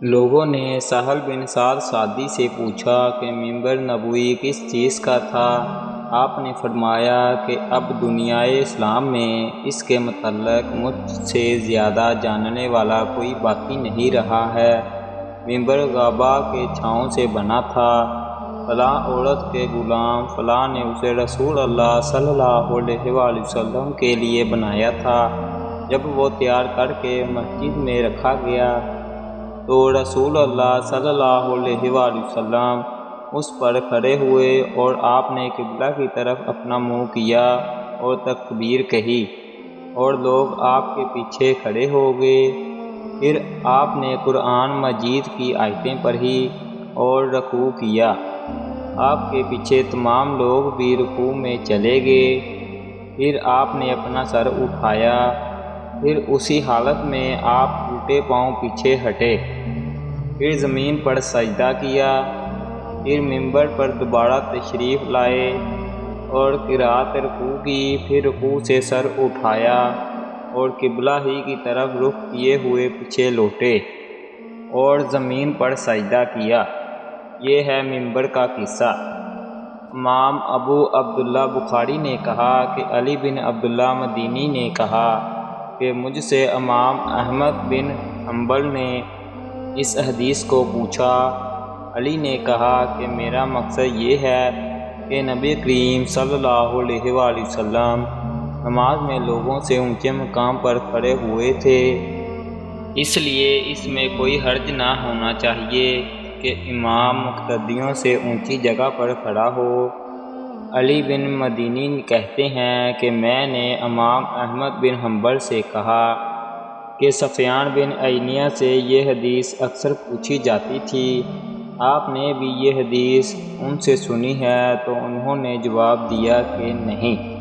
لوگوں نے سہل بن سعد ساعدی سے پوچھا کہ منبر نبوی کس چیز کا تھا؟ آپ نے فرمایا کہ اب دنیائے اسلام میں اس کے متعلق مجھ سے زیادہ جاننے والا کوئی باقی نہیں رہا ہے۔ منبر غابہ کے چھاؤں سے بنا تھا۔ فلاں عورت کے غلام فلاں نے اسے رسول اللہ صلی اللہ علیہ وآلہ وسلم کے لیے بنایا تھا۔ جب وہ تیار کر کے مسجد میں رکھا گیا تو رسول اللہ صلی اللہ علیہ وآلہ وسلم اس پر کھڑے ہوئے اور آپ نے قبلہ کی طرف اپنا منہ کیا اور تکبیر کہی اور لوگ آپ کے پیچھے کھڑے ہو گئے۔ پھر آپ نے قرآن مجید کی آیتیں پڑھی اور رکوع کیا۔ آپ کے پیچھے تمام لوگ بھی رکوع میں چلے گئے۔ پھر آپ نے اپنا سر اٹھایا، پھر اسی حالت میں آپ ٹوٹے پاؤں پیچھے ہٹے، پھر زمین پر سجدہ کیا، پھر منبر پر دوبارہ تشریف لائے اور قرأت رکوع کی، پھر رکوع سے سر اٹھایا اور قبلہ ہی کی طرف رخ کیے ہوئے پیچھے لوٹے اور زمین پر سجدہ کیا۔ یہ ہے منبر کا قصہ۔ امام ابو عبداللہ بخاری نے کہا کہ علی بن عبداللہ مدینی نے کہا کہ مجھ سے امام احمد بن حنبل نے اس حدیث کو پوچھا۔ علی نے کہا کہ میرا مقصد یہ ہے کہ نبی کریم صلی اللہ علیہ وآلہ وسلم نماز میں لوگوں سے اونچے مقام پر کھڑے ہوئے تھے، اس لیے اس میں کوئی حرج نہ ہونا چاہیے کہ امام مقتدیوں سے اونچی جگہ پر کھڑا ہو۔ علی بن مدینی کہتے ہیں کہ میں نے امام احمد بن حنبل سے کہا کہ سفیان بن عیینہ سے یہ حدیث اکثر پوچھی جاتی تھی، آپ نے بھی یہ حدیث ان سے سنی ہے؟ تو انہوں نے جواب دیا کہ نہیں۔